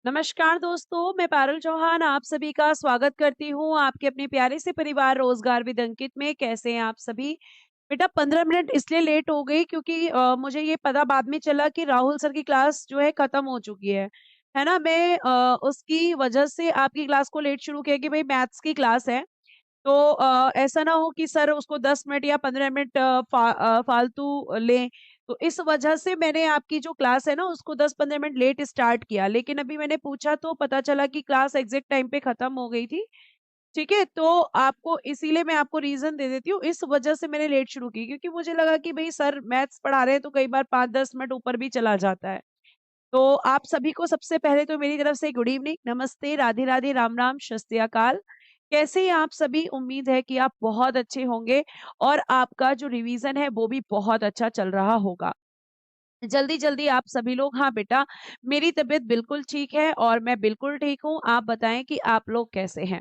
नमस्कार दोस्तों, मैं पारुल चौहान आप सभी का स्वागत करती हूँ आपके अपने प्यारे से परिवार रोजगार विद अंकित में। कैसे हैं आप सभी? बेटा 15 मिनट इसलिए लेट हो गई क्योंकि मुझे ये पता बाद में चला कि राहुल सर की क्लास जो है खत्म हो चुकी है ना? मैं उसकी वजह से आपकी क्लास को लेट शुरू किया कि भाई मैथ्स की क्लास है। तो ऐसा ना हो कि सर उसको 10 मिनट या 15 मिनट फालतू लें। तो इस वजह से मैंने आपकी जो क्लास है ना उसको 10-15 मिनट लेट स्टार्ट किया। लेकिन अभी मैंने पूछा तो पता चला कि क्लास एग्जैक्ट टाइम पे खत्म हो गई थी। ठीक है? तो आपको इसीलिए मैं आपको रीज़न दे देती हूँ, इस वजह से मैंने लेट शुरू की क्योंकि मुझे लगा कि भई सर मैथ्स पढ़ा रहे हैं तो कई बार 5-10 मिनट ऊपर भी चला जाता है। तो आप सभी को सबसे पहले तो मेरी तरफ से गुड इवनिंग, नमस्ते, राधे-राधे, राम-राम, शस्त्री अकाल। कैसे हैं आप सभी? उम्मीद है कि आप बहुत अच्छे होंगे और आपका जो रिवीजन है वो भी बहुत अच्छा चल रहा होगा। जल्दी-जल्दी आप सभी लोग हाँ बेटा, मेरी तबीयत बिल्कुल ठीक है और मैं बिल्कुल ठीक हूँ। आप बताएँ कि आप लोग कैसे हैं?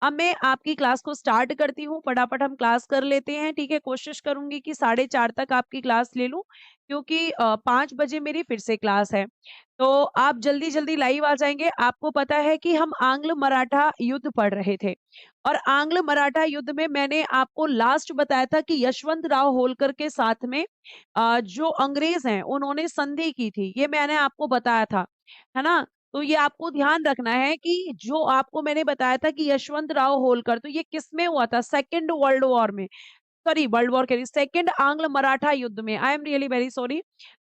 अब मैं आपकी क्लास को स्टार्ट करती हूँ, फटाफट हम क्लास कर लेते हैं, ठीक है? कोशिश करूँगी कि 4:30 तक आपकी क्लास ले लूँ क्योंकि 5 बजे मेरी फिर से क्लास है। तो आप जल्दी-जल्दी लाइव आ जाएँगे। आपको पता है कि हम आंग्ल-मराठा युद्ध पढ़ रहे थे और आंग्ल-मराठा युद्ध में मैंने आपको लास्ट बताया था कि यशवंत राव होलकर के साथ में जो अंग्रेज़ हैं, उन्होंने संधि की थी। ये मैंने आपको बताया था, है ना? तो ये आपको ध्यान रखना है कि जो आपको मैंने बताया था कि यशवंत राव होलकर, तो ये किसमें हुआ था? सेकंड वर्ल्ड वॉर में, सॉरी वर्ल्ड वॉर कह रही सेकंड आंग्ल मराठा युद्ध में। I am really very sorry.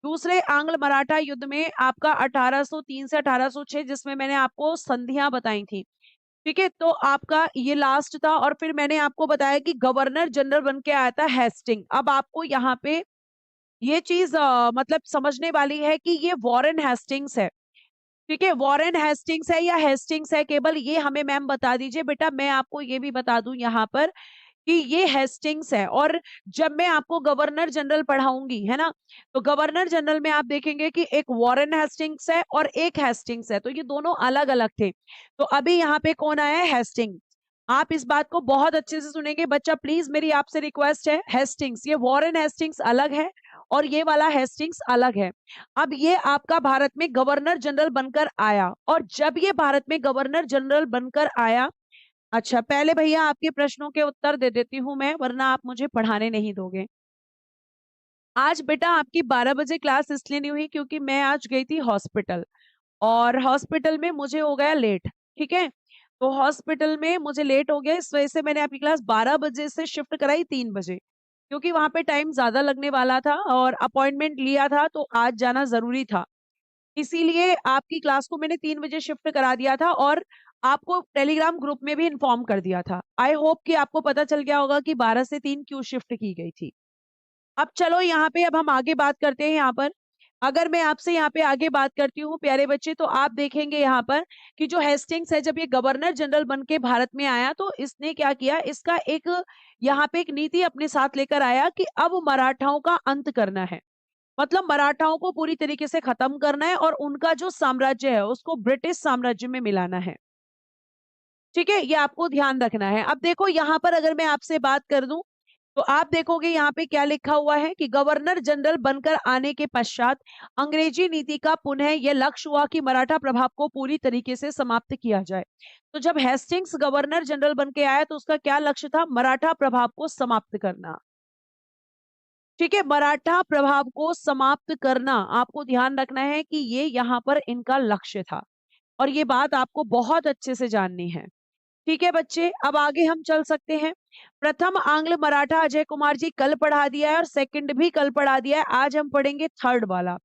दूसरे आंग्ल मराठा युद्ध में आपका 1803 से 1806 जिसमें मैंने आपको संधियां बताई थी। ठीक है? तो आपका ये लास्ट था और फिर मैंने आपको बताया कि गवर्नर जनरल बन के आया था हेस्टिंग। अब आपको यहाँ पे ये चीज़ मतलब समझने वाली है कि ये वॉरेन हेस्टिंग्स है। ठीक है? वॉरेन हेस्टिंग्स है या हेस्टिंग्स है केवल ये हमें मैम बता दीजिए। बेटा मैं आपको ये भी बता दूँ यहाँ पर कि ये हेस्टिंग्स है और जब मैं आपको गवर्नर जनरल पढ़ाऊँगी, है ना? तो गवर्नर जनरल में आप देखेंगे कि एक वॉरेन हेस्टिंग्स है और एक हेस्टिंग्स है, तो ये दोनों अलग-अलग थे। तो अभी यहाँ पे कौन आया है? हेस्टिंग्स। आप इस बात को बहुत अच्छे से सुनेंगे बच्चा प्लीज़ मेरी आपसे रिक्वेस्ट है हेस्टिंग्स, ये वॉरेन हेस्टिंग्स अलग है और ये वाला हेस्टिंग्स अलग है। अब ये आपका भारत में गवर्नर जनरल बनकर आया और जब ये भारत में गवर्नर जनरल बनकर आया अच्छा, पहले भैया आपके प्रश्नों के उत्तर दे देती हूँ मैं, वरना आप मुझे पढ़ाने नहीं दोगे। आज बेटा आपकी 12 बजे क्लास इसलिए नहीं हुई क्योंकि मैं आज गई थी हॉस्पिटल और हॉस्पिटल में मुझे हो गया लेट, ठीक है? तो हॉस्पिटल में मुझे लेट हो गया इस वजह से मैंने आपकी क्लास 12 बजे से शिफ्ट कराई 3 बजे क्योंकि वहाँ पे टाइम ज़्यादा लगने वाला था और अपॉइंटमेंट लिया था तो आज जाना ज़रूरी था। इसीलिए आपकी क्लास को मैंने 3 बजे शिफ्ट करा दिया था और आपको टेलीग्राम ग्रुप में भी इन्फॉर्म कर दिया था। आई होप कि आपको पता चल गया होगा कि 12 से 3 क्यों शिफ्ट की गई थी। अब चलो यहाँ पे अब हम आगे बात करते हैं यहाँ पर। अगर मैं आपसे यहाँ पे आगे बात करती हूँ प्यारे बच्चे तो आप देखेंगे यहाँ पर कि जो हेस्टिंग्स है जब ये गवर्नर जनरल बन के भारत में आया तो इसने क्या किया इसका एक यहाँ पे एक नीति अपने साथ लेकर आया कि अब मराठाओं का अंत करना है। मतलब मराठाओं को पूरी तरीके से खत्म करना है और उनका जो साम्राज्य है उसको ब्रिटिश साम्राज्य में मिलाना है। ठीक है? ये आपको ध्यान रखना है। अब देखो यहाँ पर अगर मैं आपसे बात कर दूं तो आप देखोगे यहाँ पे क्या लिखा हुआ है कि गवर्नर जनरल बनकर आने के पश्चात अंग्रेजी नीति का पुनः यह लक्ष्य हुआ कि मराठा प्रभाव को पूरी तरीके से समाप्त किया जाए। तो जब हेस्टिंग्स गवर्नर जनरल बन के आया तो उसका क्या लक्ष्य था? मराठा प्रभाव को समाप्त करना। ठीक है, मराठा प्रभाव को समाप्त करना आपको ध्यान रखना है कि ये यहाँ पर इनका लक्ष्य था और ये बात आपको बहुत अच्छे से जाननी है। ठीक है बच्चे, अब आगे हम चल सकते हैं। प्रथम आंग्ल मराठा अजय कुमार जी कल पढ़ा दिया है और सेकंड भी कल पढ़ा दिया है। आज हम पढ़ेंगे थर्ड वाला।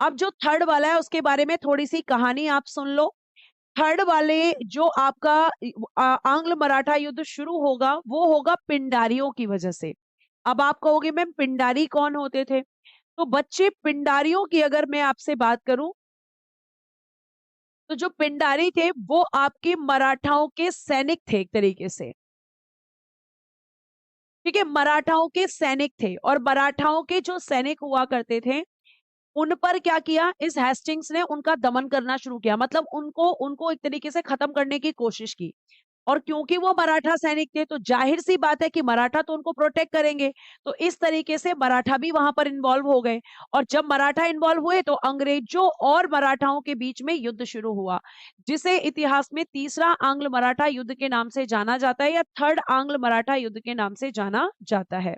अब जो थर्ड वाला है उसके बारे में थोड़ी सी कहानी आप सुन लो। थर्ड वाले जो आपका आंग्ल मराठा युद्ध शुरू होगा वो होगा पिंडारियों की वजह से। अब आप कहोगे मैम पिंडारी कौन होते थे? तो बच्चे पिंडारियों की अगर मैं आपसे बात करूं तो जो पिंडारी थे वो आपके मराठाओं के सैनिक थे एक तरीके से। ठीक है, मराठाओं के सैनिक थे और मराठाओं के जो सैनिक हुआ करते थे उन पर क्या किया इस हेस्टिंग्स ने उनका दमन करना शुरू किया मतलब उनको उनको एक तरीके से खत्म करने की कोशिश की। और क्योंकि वो मराठा सैनिक थे तो जाहिर सी बात है कि मराठा तो उनको प्रोटेक्ट करेंगे। तो इस तरीके से मराठा भी वहां पर इन्वॉल्व हो गए। और जब मराठा इन्वॉल्व हुए तो अंग्रेजों और मराठाओं के बीच में युद्ध शुरू हुआ, जिसे इतिहास में तीसरा आंग्ल मराठा युद्ध के नाम से जाना जाता है, या थर्ड आंग्ल मराठा युद्ध के नाम से जाना जाता है।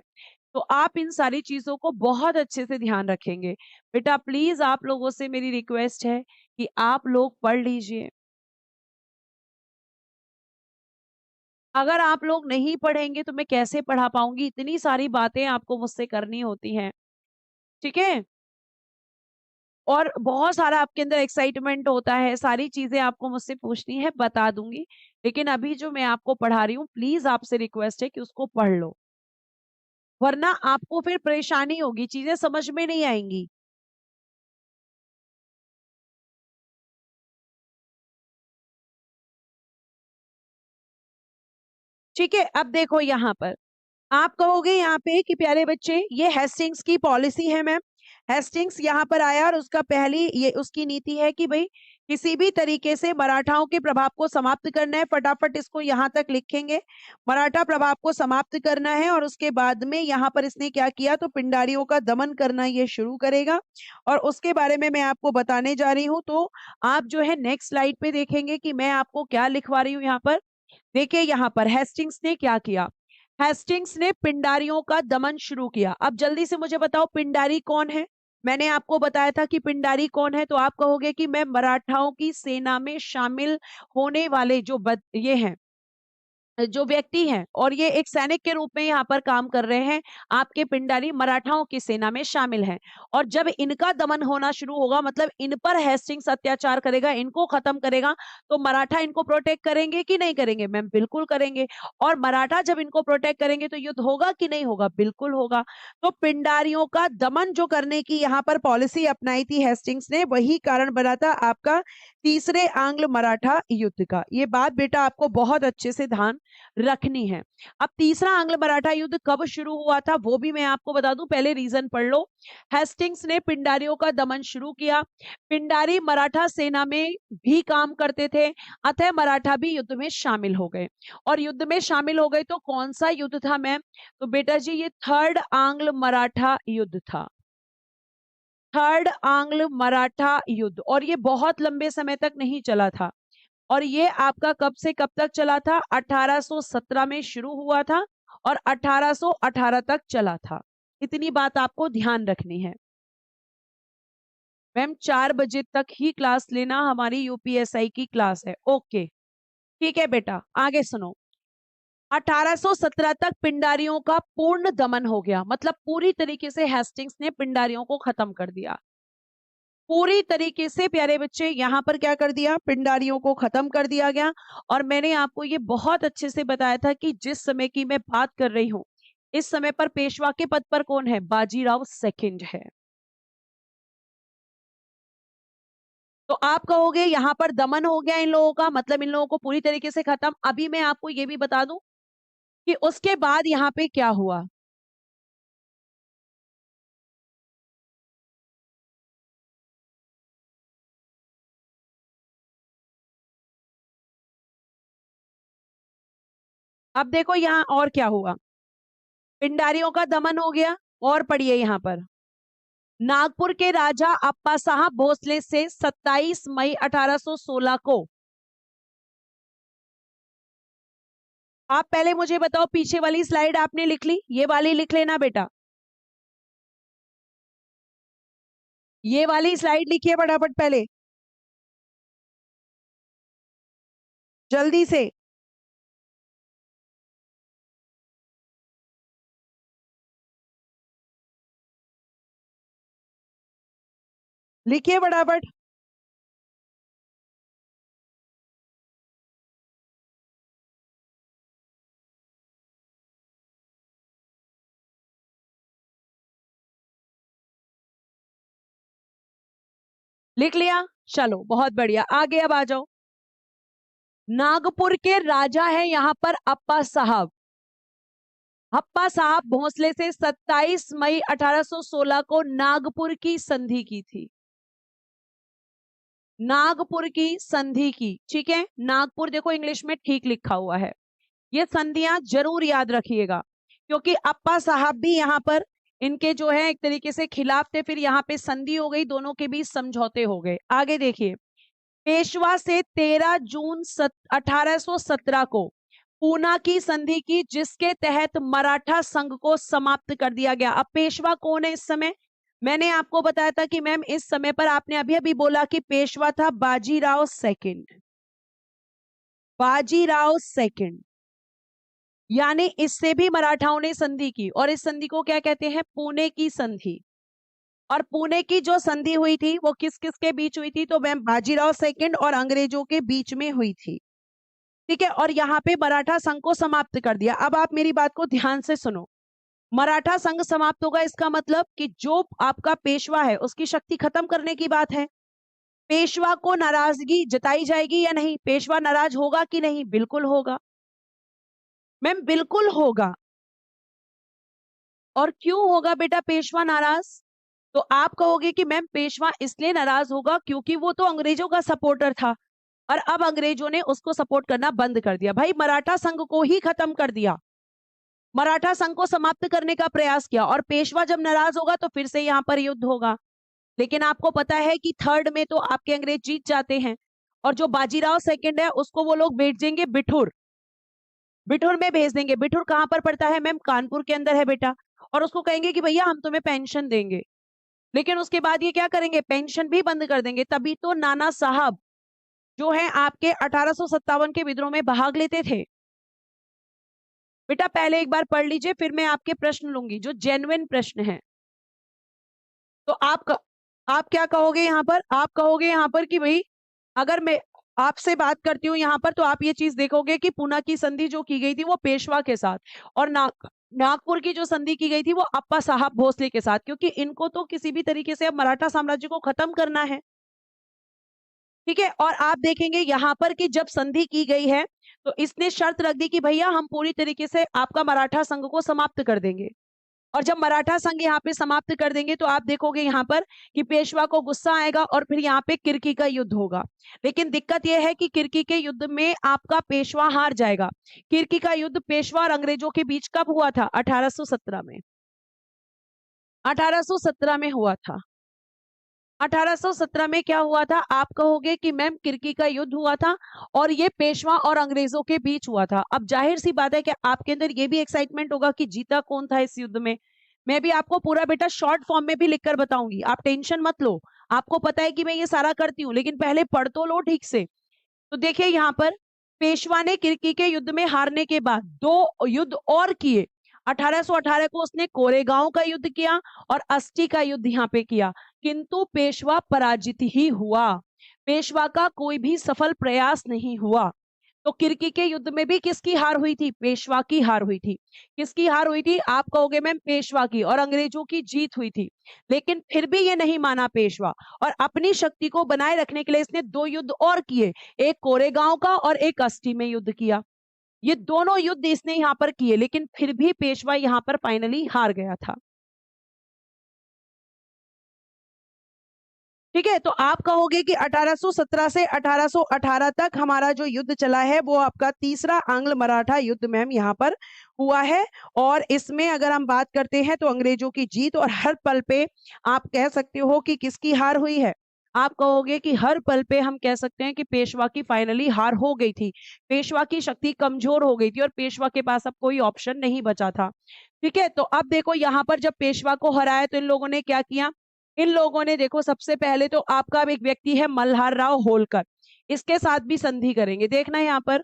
तो आप इन सारी चीजों को बहुत अच्छे से ध्यान रखेंगे। बेटा प्लीज आप लोगों से मेरी रिक्वेस्ट है कि आप लोग पढ़ लीजिए। अगर आप लोग नहीं पढ़ेंगे तो मैं कैसे पढ़ा पाऊंगी? इतनी सारी बातें आपको मुझसे करनी होती हैं। ठीक है? और बहुत सारा आपके अंदर एक्साइटमेंट होता है, सारी चीजें आपको मुझसे पूछनी है, बता दूंगी। लेकिन अभी जो मैं आपको पढ़ा रही हूँ, प्लीज आपसे रिक्वेस्ट है कि उसको पढ़ लो, वरना आपको फिर परेशानी होगी, चीजें समझ में नहीं आएंगी। ठीक है? अब देखो यहाँ पर आप कहोगे यहाँ पे कि प्यारे बच्चे ये हेस्टिंग्स की पॉलिसी है मैम। हेस्टिंग्स यहाँ पर आया और उसका पहली ये उसकी नीति है कि भाई किसी भी तरीके से मराठाओं के प्रभाव को समाप्त करना है। फटाफट इसको यहाँ तक लिखेंगे, मराठा प्रभाव को समाप्त करना है। और उसके बाद में यहाँ पर इसने क्या किया, तो पिंडारियों का दमन करना ये शुरू करेगा। और उसके बारे में मैं आपको बताने जा रही हूँ। तो आप जो है नेक्स्ट स्लाइड पे देखेंगे कि मैं आपको क्या लिखवा रही हूँ यहाँ पर। देखिए यहाँ पर हेस्टिंग्स ने क्या किया। हेस्टिंग्स ने पिंडारियों का दमन शुरू किया। अब जल्दी से मुझे बताओ पिंडारी कौन है? मैंने आपको बताया था कि पिंडारी कौन है, तो आप कहोगे कि मैं मराठाओं की सेना में शामिल होने वाले ये हैं, जो व्यक्ति हैं और ये एक सैनिक के रूप में यहाँ पर काम कर रहे हैं, आपके पिंडारी मराठाओं की सेना में शामिल हैं। और जब इनका दमन होना शुरू होगा, मतलब इन पर हेस्टिंग्स अत्याचार करेगा, इनको खत्म करेगा, तो मराठा इनको प्रोटेक्ट करेंगे कि नहीं करेंगे? मैम बिल्कुल करेंगे। और मराठा जब इनको प्रोटेक्ट करेंगे तो युद्ध होगा कि नहीं होगा? बिल्कुल होगा। तो पिंडारियों का दमन जो करने की यहाँ पर पॉलिसी अपनाई थी हेस्टिंग्स ने, वही कारण बना था आपका तीसरे आंग्ल मराठा युद्ध का। ये बात बेटा आपको बहुत अच्छे से ध्यान रखनी है। अब तीसरा आंग्ल मराठा युद्ध कब शुरू हुआ था वो भी मैं आपको बता दूं, पहले रीजन पढ़ लो। हेस्टिंग्स ने पिंडारियों का दमन शुरू किया। पिंडारी मराठा सेना में भी काम करते थे, अतः मराठा भी युद्ध में शामिल हो गए। और युद्ध में शामिल हो गए तो कौन सा युद्ध था मैम? तो बेटा जी ये थर्ड आंग्ल मराठा युद्ध था। थर्ड आंग्ल मराठा युद्ध, और ये बहुत लंबे समय तक नहीं चला था। और ये आपका कब से कब तक चला था? 1817 में शुरू हुआ था और 1818 तक चला था। इतनी बात आपको ध्यान रखनी है। मैम 4 बजे तक ही क्लास लेना, हमारी यूपीएसआई की क्लास है। ओके ठीक है बेटा, आगे सुनो। 1817 तक पिंडारियों का पूर्ण दमन हो गया, मतलब पूरी तरीके से हेस्टिंग्स ने पिंडारियों को खत्म कर दिया। पूरी तरीके से प्यारे बच्चे यहाँ पर क्या कर दिया, पिंडारियों को खत्म कर दिया गया। और मैंने आपको ये बहुत अच्छे से बताया था कि जिस समय की मैं बात कर रही हूँ, इस समय पर पेशवा के पद पर कौन है? बाजीराव सेकंड है। तो आप कहोगे यहाँ पर दमन हो गया इन लोगों का, मतलब इन लोगों को पूरी तरीके से खत्म। अभी मैं आपको ये भी बता दूं कि उसके बाद यहाँ पे क्या हुआ। अब देखो यहाँ और क्या हुआ। पिंडारियों का दमन हो गया। और पढ़िए यहाँ पर, नागपुर के राजा अप्पा साहब भोसले से 27 मई 1816 को, आप पहले मुझे बताओ पीछे वाली स्लाइड आपने लिख ली? ये वाली लिख लेना बेटा, ये वाली स्लाइड लिखिए फटाफट पहले, जल्दी से। लिखिए फटाफट। लिख लिया? चलो बहुत बढ़िया, आगे अब आ जाओ। नागपुर के राजा है यहाँ पर अप्पा साहब। अप्पा साहब भोसले से 27 मई 1816 को नागपुर की संधि की थी। नागपुर की संधि की, ठीक है, नागपुर देखो इंग्लिश में ठीक लिखा हुआ है। ये संधियां जरूर याद रखिएगा, क्योंकि अप्पा साहब भी यहाँ पर इनके जो है एक तरीके से खिलाफ थे, फिर यहाँ पे संधि हो गई, दोनों के बीच समझौते हो गए। आगे देखिए, पेशवा से 13 जून 1817 को पूना की संधि की, जिसके तहत मराठा संघ को समाप्त कर दिया गया। अब पेशवा कौन है इस समय? मैंने आपको बताया था कि मैम इस समय पर, आपने अभी अभी बोला कि पेशवा था बाजीराव सेकंड, बाजीराव सेकंड, यानी इससे भी मराठाओं ने संधि की, और इस संधि को क्या कहते हैं? पुणे की संधि। और पुणे की जो संधि हुई थी वो किस किस के बीच हुई थी? तो मैम बाजीराव सेकंड और अंग्रेजों के बीच में हुई थी, ठीक है। और यहाँ पे मराठा संघ को समाप्त कर दिया। अब आप मेरी बात को ध्यान से सुनो, मराठा संघ समाप्त होगा, इसका मतलब कि जो आपका पेशवा है उसकी शक्ति खत्म करने की बात है। पेशवा को नाराजगी जताई जाएगी या नहीं? पेशवा नाराज होगा कि नहीं? बिल्कुल होगा मैम, बिल्कुल होगा। और क्यों होगा बेटा पेशवा नाराज? तो आप कहोगे कि मैम पेशवा इसलिए नाराज होगा क्योंकि वो तो अंग्रेजों का सपोर्टर था, और अब अंग्रेजों ने उसको सपोर्ट करना बंद कर दिया। भाई मराठा संघ को ही खत्म कर दिया, मराठा संघ को समाप्त करने का प्रयास किया, और पेशवा जब नाराज होगा तो फिर से यहाँ पर युद्ध होगा। लेकिन आपको पता है कि थर्ड में तो आपके अंग्रेज जीत जाते हैं, और जो बाजीराव सेकंड है उसको वो लोग भेज देंगे बिठूर, बिठूर में भेज देंगे। बिठूर कहां पर पड़ता है मैम? कानपुर के अंदर है बेटा। और उसको कहेंगे कि भैया हम तुम्हें पेंशन देंगे, लेकिन उसके बाद ये क्या करेंगे? पेंशन भी बंद कर देंगे। तभी तो नाना साहब जो है आपके 1857 के विद्रोह में भाग लेते थे। बेटा पहले एक बार पढ़ लीजिए, फिर मैं आपके प्रश्न लूंगी जो जेन्युइन प्रश्न है। तो आप क्या कहोगे यहाँ पर? आप कहोगे यहाँ पर कि भाई अगर मैं आपसे बात करती हूँ यहाँ पर, तो आप ये चीज देखोगे कि पूना की संधि जो की गई थी वो पेशवा के साथ, और नागपुर की जो संधि की गई थी वो अप्पा साहब भोसले के साथ, क्योंकि इनको तो किसी भी तरीके से अब मराठा साम्राज्य को खत्म करना है, ठीक है। और आप देखेंगे यहाँ पर कि जब संधि की गई है तो इसने शर्त रख दी कि भैया हम पूरी तरीके से आपका मराठा संघ को समाप्त कर देंगे। और जब मराठा संघ यहाँ पे समाप्त कर देंगे तो आप देखोगे यहाँ पर कि पेशवा को गुस्सा आएगा, और फिर यहाँ पे किर्की का युद्ध होगा। लेकिन दिक्कत यह है कि किर्की के युद्ध में आपका पेशवा हार जाएगा। किर्की का युद्ध पेशवा और अंग्रेजों के बीच कब हुआ था? 1817 में, 1817 में हुआ था। 1817 में क्या हुआ था? आप कहोगे कि मैम किर्की का युद्ध हुआ था और ये पेशवा और अंग्रेजों के बीच हुआ था। अब जाहिर सी बात है कि आपके अंदर ये भी एक्साइटमेंट होगा कि जीता कौन था इस युद्ध में। मैं भी आपको पूरा बेटा शॉर्ट फॉर्म में भी लिखकर बताऊंगी, आप टेंशन मत लो। आपको पता है कि मैं ये सारा करती हूँ, लेकिन पहले पढ़ तो लो ठीक से। तो देखिए यहाँ पर पेशवा ने किर्की के युद्ध में हारने के बाद दो युद्ध और किए। 1818 को उसने कोरेगांव का युद्ध किया और अस्टी का युद्ध यहाँ पे किया, किंतु पेशवा पराजित ही हुआ। पेशवा का कोई भी सफल प्रयास नहीं हुआ। तो किर्की के युद्ध में भी किसकी हार हुई थी? पेशवा की हार हुई थी। किसकी हार हुई थी? आप कहोगे मैम पेशवा की, और अंग्रेजों की जीत हुई थी। लेकिन फिर भी ये नहीं माना पेशवा, और अपनी शक्ति को बनाए रखने के लिए इसने दो युद्ध और किए, एक कोरेगांव का और एक अस्टी में युद्ध किया। ये दोनों युद्ध इसने यहाँ पर किए, लेकिन फिर भी पेशवा यहाँ पर फाइनली हार गया था, ठीक है। तो आप कहोगे कि 1817 से 1818 तक हमारा जो युद्ध चला है वो आपका तीसरा आंग्ल मराठा युद्ध मैम यहाँ पर हुआ है। और इसमें अगर हम बात करते हैं तो अंग्रेजों की जीत, और हर पल पे आप कह सकते हो कि किसकी हार हुई है? आप कहोगे कि हर पल पे हम कह सकते हैं कि पेशवा की फाइनली हार हो गई थी। पेशवा की शक्ति कमजोर हो गई थी और पेशवा के पास अब कोई ऑप्शन नहीं बचा था, ठीक है। तो अब देखो यहाँ पर जब पेशवा को हराया तो इन लोगों ने क्या किया? इन लोगों ने देखो सबसे पहले तो आपका एक व्यक्ति है मल्हार राव होलकर, इसके साथ भी संधि करेंगे। देखना यहाँ पर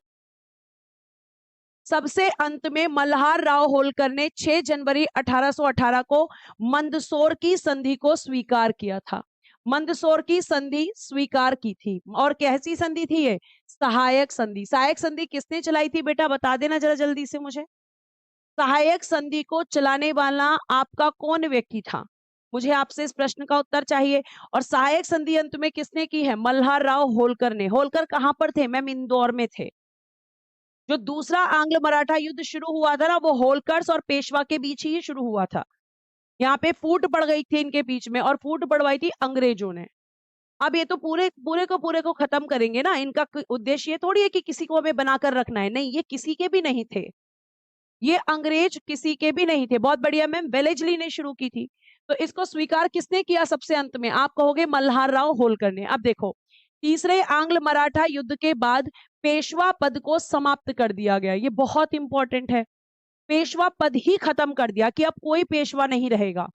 सबसे अंत में मल्हार राव होलकर ने 6 जनवरी 1818 को मंदसौर की संधि को स्वीकार किया था। मंदसौर की संधि स्वीकार की थी, और कैसी संधि थी ये? सहायक संधि। सहायक संधि किसने चलाई थी बेटा? बता देना जरा जल्दी से मुझे। सहायक संधि को चलाने वाला आपका कौन व्यक्ति था? मुझे आपसे इस प्रश्न का उत्तर चाहिए। और सहायक संधि अंत में किसने की है? मल्हार राव होलकर ने। होलकर कहां पर थे मैम? इंदौर में थे। जो दूसरा आंग्ल मराठा युद्ध शुरू हुआ था ना, वो होलकर्स और पेशवा के बीच ही शुरू हुआ था। यहाँ पे फूट पड़ गई थी इनके बीच में, और फूट पड़वाई थी अंग्रेजों ने। अब ये तो पूरे पूरे को खत्म करेंगे ना, इनका उद्देश्य ये थोड़ी है कि किसी को हमें बनाकर रखना है, नहीं, ये किसी के भी नहीं थे, ये अंग्रेज किसी के भी नहीं थे। बहुत बढ़िया मैम, वेलेजली ने शुरू की थी। तो इसको स्वीकार किसने किया सबसे अंत में? आप कहोगे मल्हार राव होलकर ने। अब देखो, तीसरे आंग्ल मराठा युद्ध के बाद पेशवा पद को समाप्त कर दिया गया, ये बहुत इंपॉर्टेंट है। पेशवा पद ही खत्म कर दिया कि अब कोई पेशवा नहीं रहेगा,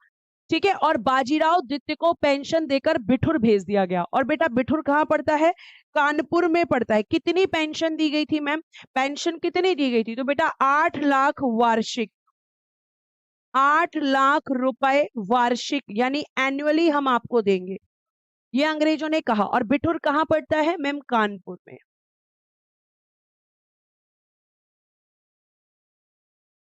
ठीक है। और बाजीराव द्वितीय को पेंशन देकर बिठुर भेज दिया गया। और बेटा बिठुर कहाँ पड़ता है? कानपुर में पड़ता है। कितनी पेंशन दी गई थी मैम? पेंशन कितनी दी गई थी? तो बेटा 8 लाख वार्षिक, 8 लाख रुपए वार्षिक, यानी एनुअली हम आपको देंगे, ये अंग्रेजों ने कहा। और बिठुर कहाँ पड़ता है मैम? कानपुर में।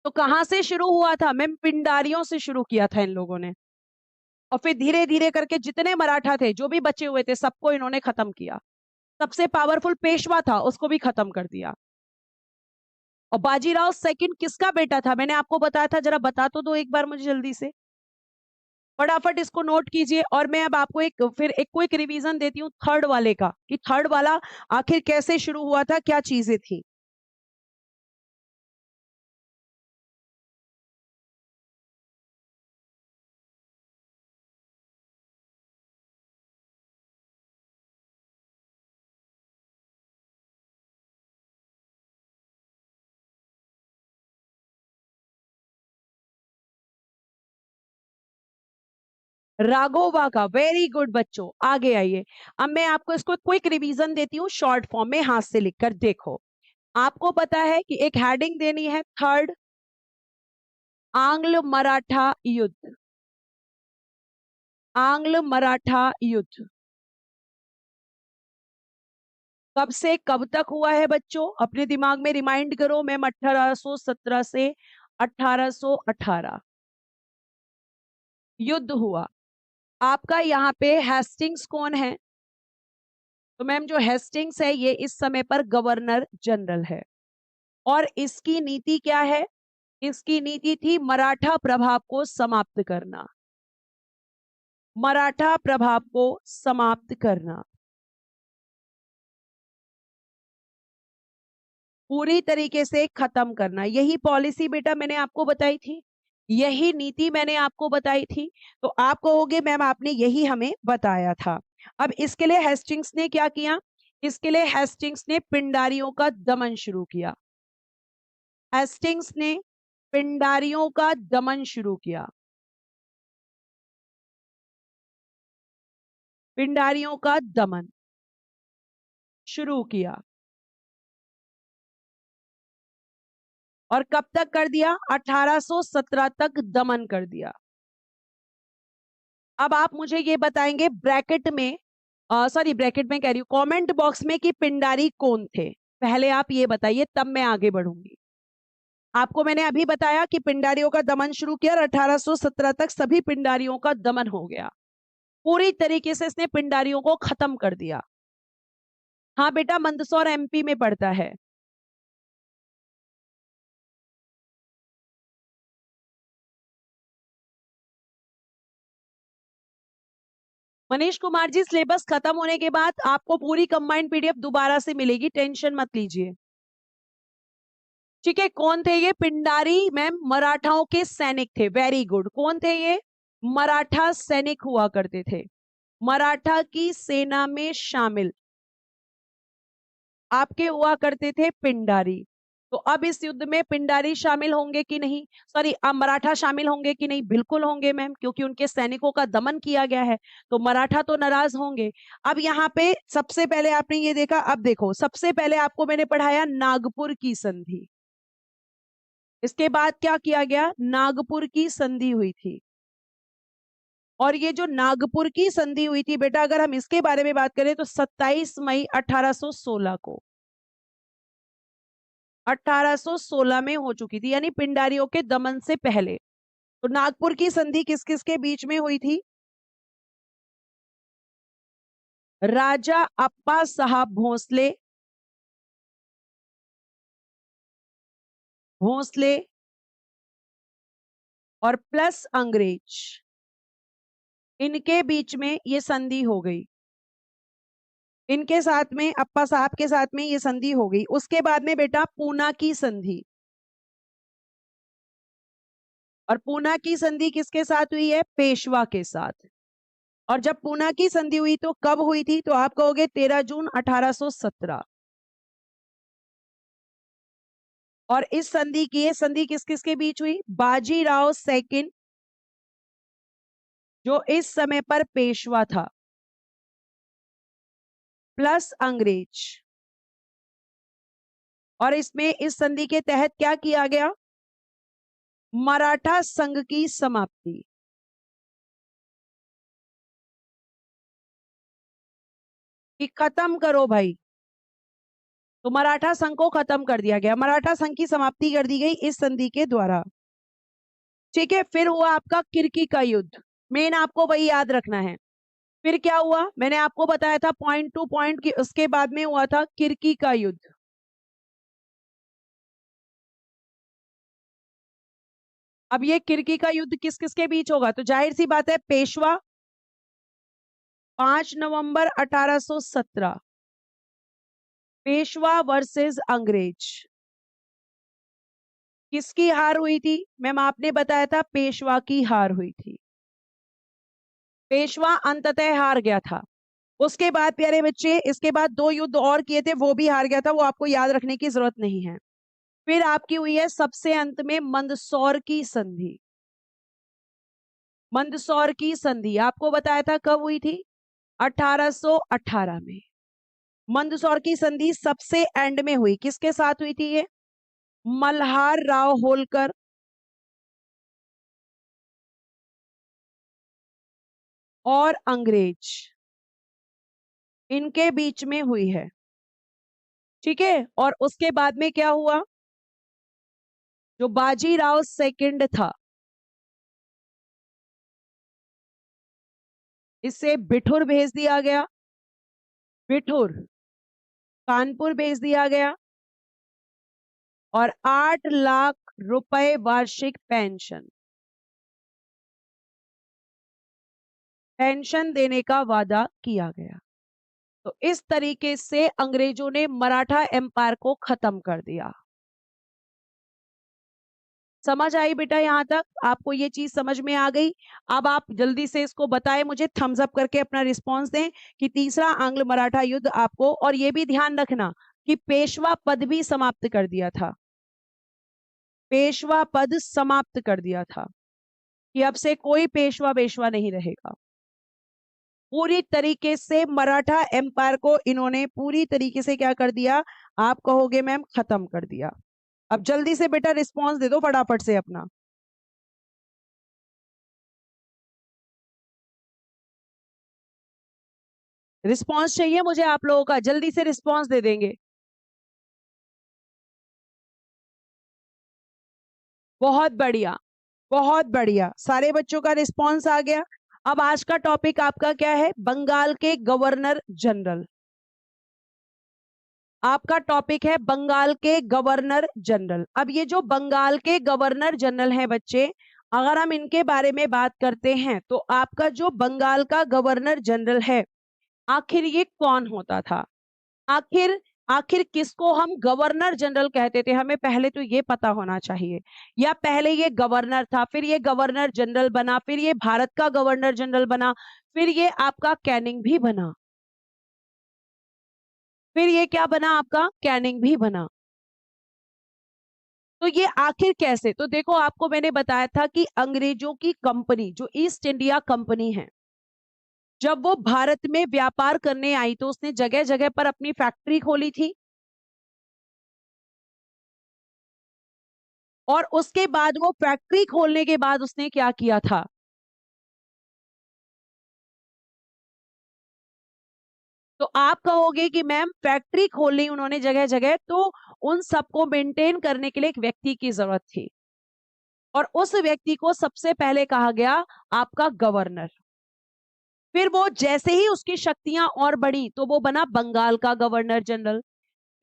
तो कहां से शुरू हुआ था मैम? पिंडारियों से शुरू किया था इन लोगों ने, और फिर धीरे धीरे करके जितने मराठा थे, जो भी बचे हुए थे, सबको इन्होंने खत्म किया। सबसे पावरफुल पेशवा था, उसको भी खत्म कर दिया। और बाजीराव सेकंड किसका बेटा था? मैंने आपको बताया था, जरा बता तो दो एक बार मुझे जल्दी से, फटाफट इसको नोट कीजिए। और मैं अब आपको फिर एक क्विक रिवीजन देती हूँ थर्ड वाले का, कि थर्ड वाला आखिर कैसे शुरू हुआ था, क्या चीजें थी। राघोबा का, वेरी गुड बच्चों, आगे आइए। अब मैं आपको इसको क्विक रिवीजन देती हूँ शॉर्ट फॉर्म में, हाथ से लिखकर देखो। आपको पता है कि एक हेडिंग देनी है, थर्ड आंग्ल मराठा युद्ध। आंग्ल मराठा युद्ध कब से कब तक हुआ है बच्चों? अपने दिमाग में रिमाइंड करो मैम। 1817 से 1818 युद्ध हुआ। आपका यहाँ पे हेस्टिंग्स कौन है? तो मैम जो हेस्टिंग्स है, ये इस समय पर गवर्नर जनरल है। और इसकी नीति क्या है? इसकी नीति थी मराठा प्रभाव को समाप्त करना। मराठा प्रभाव को समाप्त करना, पूरी तरीके से खत्म करना, यही पॉलिसी बेटा मैंने आपको बताई थी, यही नीति मैंने आपको बताई थी। तो आप कहोगे मैम आपने यही हमें बताया था। अब इसके लिए हेस्टिंग्स ने क्या किया? इसके लिए हेस्टिंग्स ने पिंडारियों का दमन शुरू किया। हेस्टिंग्स ने पिंडारियों का दमन शुरू किया। पिंडारियों का दमन शुरू किया। और कब तक कर दिया? 1817 तक दमन कर दिया। अब आप मुझे ये बताएंगे ब्रैकेट में, सॉरी ब्रैकेट में कह रही हूं, कमेंट बॉक्स में, कि पिंडारी कौन थे? पहले आप ये बताइए, तब मैं आगे बढ़ूंगी। आपको मैंने अभी बताया कि पिंडारियों का दमन शुरू किया और 1817 तक सभी पिंडारियों का दमन हो गया। पूरी तरीके से इसने पिंडारियों को खत्म कर दिया। हाँ बेटा, मंदसौर एमपी में पड़ता है। मनीष कुमार जी, सिलेबस खत्म होने के बाद आपको पूरी कंबाइंड पीडीएफ दोबारा से मिलेगी, टेंशन मत लीजिए। ठीक है, कौन थे ये पिंडारी? मैम मराठाओं के सैनिक थे। वेरी गुड, कौन थे ये? मराठा सैनिक हुआ करते थे, मराठा की सेना में शामिल आपके हुआ करते थे पिंडारी। तो अब इस युद्ध में पिंडारी शामिल होंगे कि नहीं? सॉरी, अब मराठा शामिल होंगे कि नहीं? बिल्कुल होंगे मैम, क्योंकि उनके सैनिकों का दमन किया गया है, तो मराठा तो नाराज होंगे। अब यहाँ पे सबसे पहले आपने ये देखा, अब देखो सबसे पहले आपको मैंने पढ़ाया नागपुर की संधि। इसके बाद क्या किया गया? नागपुर की संधि हुई थी। और ये जो नागपुर की संधि हुई थी बेटा, अगर हम इसके बारे में बात करें तो 27 मई 1816 को, 1816 में हो चुकी थी, यानी पिंडारियों के दमन से पहले। तो नागपुर की संधि किस किस के बीच में हुई थी? राजा अप्पा साहब भोसले, भोसले और प्लस अंग्रेज, इनके बीच में ये संधि हो गई। इनके साथ में, अप्पा साहब के साथ में ये संधि हो गई। उसके बाद में बेटा पूना की संधि, और पूना की संधि किसके साथ हुई है? पेशवा के साथ। और जब पूना की संधि हुई तो कब हुई थी? तो आप कहोगे 13 जून 1817। और इस संधि की, ये संधि किस किस के बीच हुई? बाजीराव सेकंड, जो इस समय पर पेशवा था, प्लस अंग्रेज। और इसमें, इस संधि के तहत क्या किया गया? मराठा संघ की समाप्ति। कि खत्म करो भाई, तो मराठा संघ को खत्म कर दिया गया, मराठा संघ की समाप्ति कर दी गई इस संधि के द्वारा। ठीक है, फिर हुआ आपका किर्की का युद्ध। मेन आपको वही याद रखना है। फिर क्या हुआ? मैंने आपको बताया था पॉइंट टू पॉइंट की, उसके बाद में हुआ था किर्की का युद्ध। अब ये किर्की का युद्ध किस किस के बीच होगा? तो जाहिर सी बात है, पेशवा 5 नवंबर 1817, पेशवा वर्सेस अंग्रेज। किसकी हार हुई थी? मैम आपने बताया था पेशवा की हार हुई थी। पेशवा अंततः हार गया था। उसके बाद प्यारे बच्चे, इसके बाद 2 युद्ध और किए थे, वो भी हार गया था, वो आपको याद रखने की जरूरत नहीं है। फिर आपकी हुई है सबसे अंत में मंदसौर की संधि। मंदसौर की संधि आपको बताया था कब हुई थी? 1818 में। मंदसौर की संधि सबसे एंड में हुई, किसके साथ हुई थी ये? मल्हार राव होलकर और अंग्रेज, इनके बीच में हुई है। ठीक है, और उसके बाद में क्या हुआ? जो बाजीराव सेकंड था, इससे बिठुर भेज दिया गया, बिठुर कानपुर भेज दिया गया, और 8 लाख रुपए वार्षिक पेंशन, पेंशन देने का वादा किया गया। तो इस तरीके से अंग्रेजों ने मराठा एम्पायर को खत्म कर दिया। समझ आई बेटा? यहां तक आपको ये चीज समझ में आ गई? अब आप जल्दी से इसको बताएं मुझे, थम्स अप करके अपना रिस्पांस दें कि तीसरा आंग्ल मराठा युद्ध आपको, और ये भी ध्यान रखना कि पेशवा पद भी समाप्त कर दिया था, पेशवा पद समाप्त कर दिया था, कि अब से कोई पेशवा पेशवा नहीं रहेगा। पूरी तरीके से मराठा एम्पायर को इन्होंने पूरी तरीके से क्या कर दिया? आप कहोगे मैम खत्म कर दिया। अब जल्दी से बेटा रिस्पांस दे दो फटाफट से अपना। रिस्पांस चाहिए मुझे आप लोगों का, जल्दी से रिस्पांस दे देंगे। बहुत बढ़िया, बहुत बढ़िया, सारे बच्चों का रिस्पांस आ गया। अब आज का टॉपिक आपका क्या है? बंगाल के गवर्नर जनरल। आपका टॉपिक है बंगाल के गवर्नर जनरल। अब ये जो बंगाल के गवर्नर जनरल हैं बच्चे, अगर हम इनके बारे में बात करते हैं तो आपका जो बंगाल का गवर्नर जनरल है, आखिर ये कौन होता था? आखिर आखिर किसको हम गवर्नर जनरल कहते थे? हमें पहले तो ये पता होना चाहिए। या पहले ये गवर्नर था, फिर ये गवर्नर जनरल बना, फिर ये भारत का गवर्नर जनरल बना, फिर ये आपका कैनिंग भी बना, फिर ये क्या बना? आपका कैनिंग भी बना। तो ये आखिर कैसे? तो देखो, आपको मैंने बताया था कि अंग्रेजों की कंपनी, जो ईस्ट इंडिया कंपनी है, जब वो भारत में व्यापार करने आई तो उसने जगह जगह पर अपनी फैक्ट्री खोली थी। और उसके बाद वो फैक्ट्री खोलने के बाद उसने क्या किया था? तो आप कहोगे कि मैम फैक्ट्री खोली उन्होंने जगह जगह, तो उन सबको मेंटेन करने के लिए एक व्यक्ति की जरूरत थी, और उस व्यक्ति को सबसे पहले कहा गया आपका गवर्नर। फिर वो जैसे ही उसकी शक्तियां और बढ़ी तो वो बना बंगाल का गवर्नर जनरल,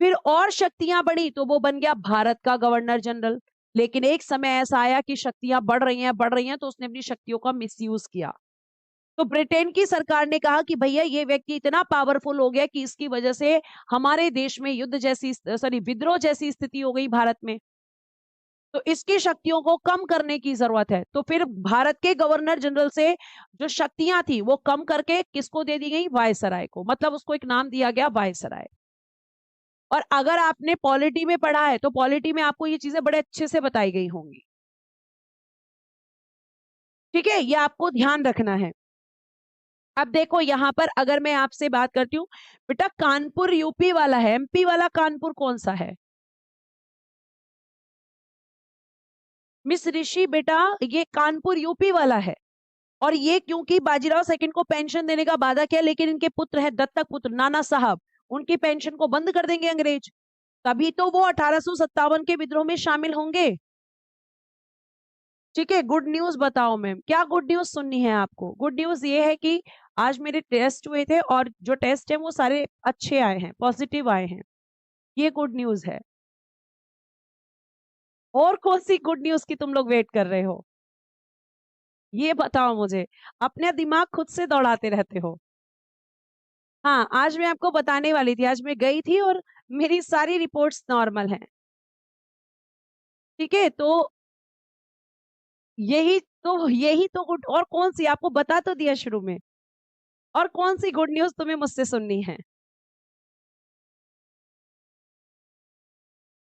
फिर और शक्तियां बढ़ी तो वो बन गया भारत का गवर्नर जनरल। लेकिन एक समय ऐसा आया कि शक्तियां बढ़ रही हैं तो उसने अपनी शक्तियों का मिसयूज किया, तो ब्रिटेन की सरकार ने कहा कि भैया ये व्यक्ति इतना पावरफुल हो गया कि इसकी वजह से हमारे देश में युद्ध जैसी सॉरी विद्रोह जैसी स्थिति हो गई भारत में, तो इसकी शक्तियों को कम करने की जरूरत है। तो फिर भारत के गवर्नर जनरल से जो शक्तियां थी वो कम करके किसको दे दी गई? वायसराय को, मतलब उसको एक नाम दिया गया वायसराय। और अगर आपने पॉलिटी में पढ़ा है तो पॉलिटी में आपको ये चीजें बड़े अच्छे से बताई गई होंगी। ठीक है, ये आपको ध्यान रखना है। अब देखो यहां पर अगर मैं आपसे बात करती हूँ, बेटा कानपुर यूपी वाला है, एमपी वाला कानपुर कौन सा है? मिस ऋषि बेटा ये कानपुर यूपी वाला है। और ये क्योंकि बाजीराव सेकंड को पेंशन देने का वादा किया, लेकिन इनके पुत्र है दत्तक पुत्र नाना साहब, उनकी पेंशन को बंद कर देंगे अंग्रेज, तभी तो वो 1857 के विद्रोह में शामिल होंगे। ठीक है, गुड न्यूज बताओ मैम, क्या गुड न्यूज सुननी है आपको? गुड न्यूज ये है कि आज मेरे टेस्ट हुए थे और जो टेस्ट है वो सारे अच्छे आए हैं, पॉजिटिव आए हैं, ये गुड न्यूज है। और कौन सी गुड न्यूज की तुम लोग वेट कर रहे हो? ये बताओ मुझे, अपने दिमाग खुद से दौड़ाते रहते हो। हाँ, आज मैं आपको बताने वाली थी, आज मैं गई थी और मेरी सारी रिपोर्ट्स नॉर्मल हैं। ठीक है, तो यही तो गुड, और कौन सी आपको बता तो दिया शुरू में, और कौन सी गुड न्यूज तुम्हें मुझसे सुननी है?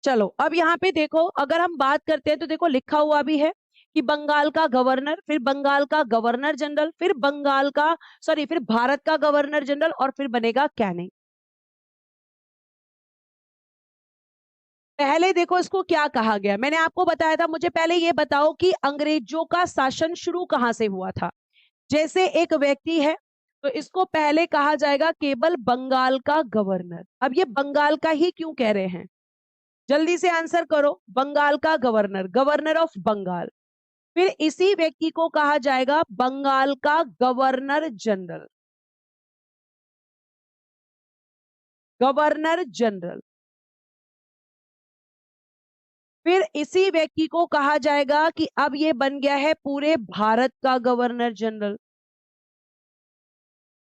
चलो अब यहाँ पे देखो, अगर हम बात करते हैं तो देखो लिखा हुआ भी है कि बंगाल का गवर्नर, फिर बंगाल का गवर्नर जनरल, फिर बंगाल का सॉरी फिर भारत का गवर्नर जनरल, और फिर बनेगा कैनिंग। पहले देखो इसको क्या कहा गया, मैंने आपको बताया था, मुझे पहले ये बताओ कि अंग्रेजों का शासन शुरू कहां से हुआ था। जैसे एक व्यक्ति है तो इसको पहले कहा जाएगा केवल बंगाल का गवर्नर। अब ये बंगाल का ही क्यों कह रहे हैं, जल्दी से आंसर करो। बंगाल का गवर्नर, गवर्नर ऑफ बंगाल, फिर इसी व्यक्ति को कहा जाएगा बंगाल का गवर्नर जनरल, गवर्नर जनरल। फिर इसी व्यक्ति को कहा जाएगा कि अब ये बन गया है पूरे भारत का गवर्नर जनरल।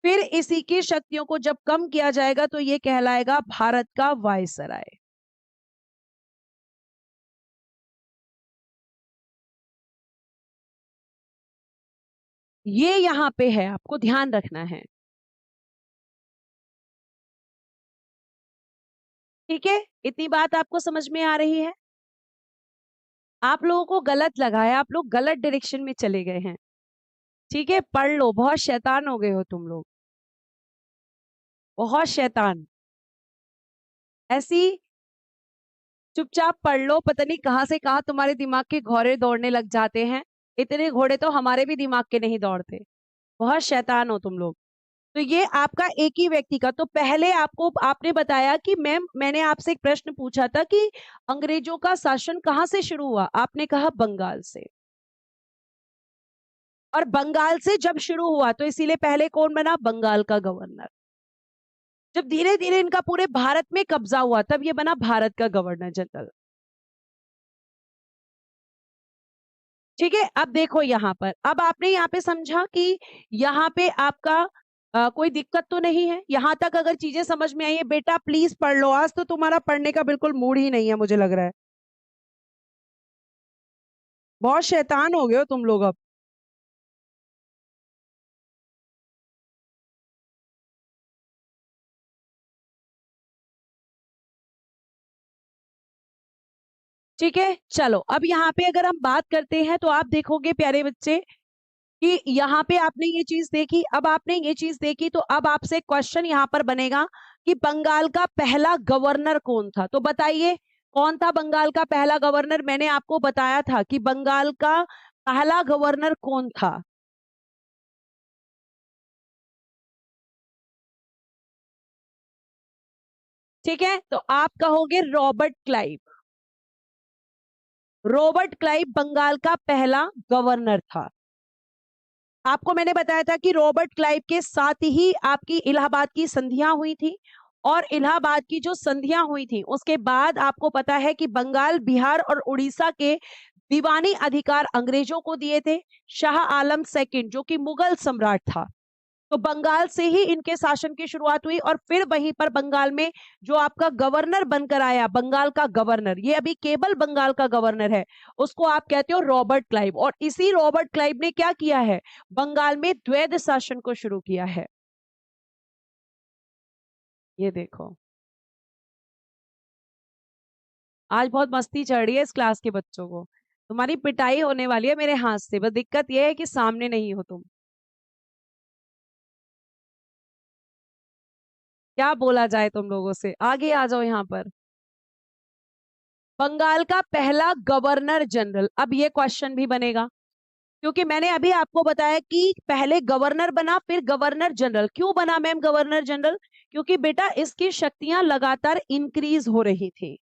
फिर इसी की शक्तियों को जब कम किया जाएगा तो ये कहलाएगा भारत का वायसराय। ये यहां पे है, आपको ध्यान रखना है। ठीक है, इतनी बात आपको समझ में आ रही है? आप लोगों को गलत लगा है, आप लोग गलत डायरेक्शन में चले गए हैं। ठीक है, पढ़ लो, बहुत शैतान हो गए हो तुम लोग, बहुत शैतान। ऐसी चुपचाप पढ़ लो, पता नहीं कहां से कहां तुम्हारे दिमाग के घोड़े दौड़ने लग जाते हैं। इतने घोड़े तो हमारे भी दिमाग के नहीं दौड़ते, बहुत शैतान हो तुम लोग। तो ये आपका एक ही व्यक्ति का, तो पहले आपको आपने बताया कि मैम मैंने आपसे एक प्रश्न पूछा था कि अंग्रेजों का शासन कहां से शुरू हुआ, आपने कहा बंगाल से। और बंगाल से जब शुरू हुआ तो इसीलिए पहले कौन बना? बंगाल का गवर्नर। जब धीरे धीरे इनका पूरे भारत में कब्जा हुआ तब ये बना भारत का गवर्नर जनरल। ठीक है, अब देखो यहाँ पर, अब आपने यहाँ पे समझा कि यहाँ पे आपका कोई दिक्कत तो नहीं है, यहाँ तक अगर चीजें समझ में आई है? बेटा प्लीज पढ़ लो, आज तो तुम्हारा पढ़ने का बिल्कुल मूड ही नहीं है, मुझे लग रहा है बहुत शैतान हो गए हो तुम लोग अब। ठीक है, चलो अब यहाँ पे अगर हम बात करते हैं तो आप देखोगे प्यारे बच्चे कि यहाँ पे आपने ये चीज देखी, अब आपने ये चीज देखी तो अब आपसे क्वेश्चन यहाँ पर बनेगा कि बंगाल का पहला गवर्नर कौन था। तो बताइए कौन था बंगाल का पहला गवर्नर? मैंने आपको बताया था कि बंगाल का पहला गवर्नर कौन था। ठीक है, तो आप कहोगे Robert Clive. Robert Clive Bengal का पहला गवर्नर था। आपको मैंने बताया था कि रॉबर्ट क्लाइव के साथ ही आपकी इलाहाबाद की संधियां हुई थी, और इलाहाबाद की जो संधियां हुई थी उसके बाद आपको पता है कि बंगाल, बिहार और उड़ीसा के दीवानी अधिकार अंग्रेजों को दिए थे। शाह आलम सेकंड जो कि मुगल सम्राट था, तो बंगाल से ही इनके शासन की शुरुआत हुई। और फिर वहीं पर बंगाल में जो आपका गवर्नर बनकर आया, बंगाल का गवर्नर, ये अभी केवल बंगाल का गवर्नर है, उसको आप कहते हो रॉबर्ट क्लाइव। और इसी रॉबर्ट क्लाइव ने क्या किया है, बंगाल में द्वैध शासन को शुरू किया है। ये देखो, आज बहुत मस्ती चढ़ रही है इस क्लास के बच्चों को। तुम्हारी पिटाई होने वाली है मेरे हाथ से, बस दिक्कत यह है कि सामने नहीं हो तुम। क्या बोला जाए तुम लोगों से, आगे आ जाओ यहाँ पर। बंगाल का पहला गवर्नर जनरल, अब ये क्वेश्चन भी बनेगा, क्योंकि मैंने अभी आपको बताया कि पहले गवर्नर बना फिर गवर्नर जनरल। क्यों बना मैम गवर्नर जनरल, क्योंकि बेटा इसकी शक्तियां लगातार इंक्रीज हो रही थी।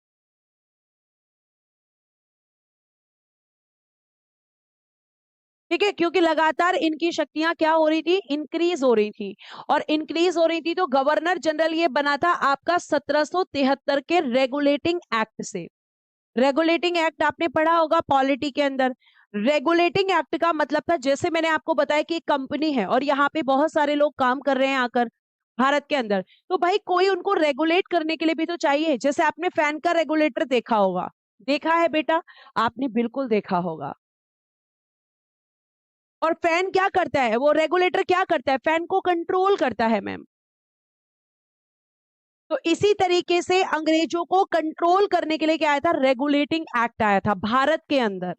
ठीक है, क्योंकि लगातार इनकी शक्तियां क्या हो रही थी, इंक्रीज हो रही थी। और इंक्रीज हो रही थी तो गवर्नर जनरल ये बना था आपका 1773 के रेगुलेटिंग एक्ट से। रेगुलेटिंग एक्ट आपने पढ़ा होगा पॉलिटी के अंदर। रेगुलेटिंग एक्ट का मतलब था, जैसे मैंने आपको बताया कि कंपनी है और यहाँ पे बहुत सारे लोग काम कर रहे हैं आकर भारत के अंदर, तो भाई कोई उनको रेगुलेट करने के लिए भी तो चाहिए। जैसे आपने फैन का रेगुलेटर देखा होगा, देखा है बेटा, आपने बिल्कुल देखा होगा। और फैन क्या करता है, वो रेगुलेटर क्या करता है, फैन को कंट्रोल करता है मैम। तो इसी तरीके से अंग्रेजों को कंट्रोल करने के लिए क्या आया था, रेगुलेटिंग एक्ट आया था भारत के अंदर।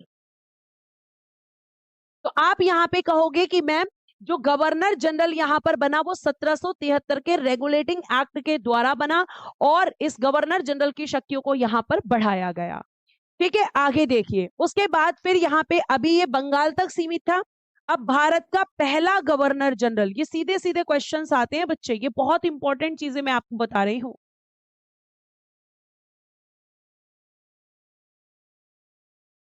तो आप यहां पे कहोगे कि मैम जो गवर्नर जनरल यहां पर बना वो 1773 के रेगुलेटिंग एक्ट के द्वारा बना, और इस गवर्नर जनरल की शक्तियों को यहां पर बढ़ाया गया। ठीक है, आगे देखिए, उसके बाद फिर यहाँ पे अभी ये बंगाल तक सीमित था। अब भारत का पहला गवर्नर जनरल, ये सीधे सीधे क्वेश्चंस आते हैं बच्चे, ये बहुत इंपॉर्टेंट चीजें मैं आपको बता रही हूँ।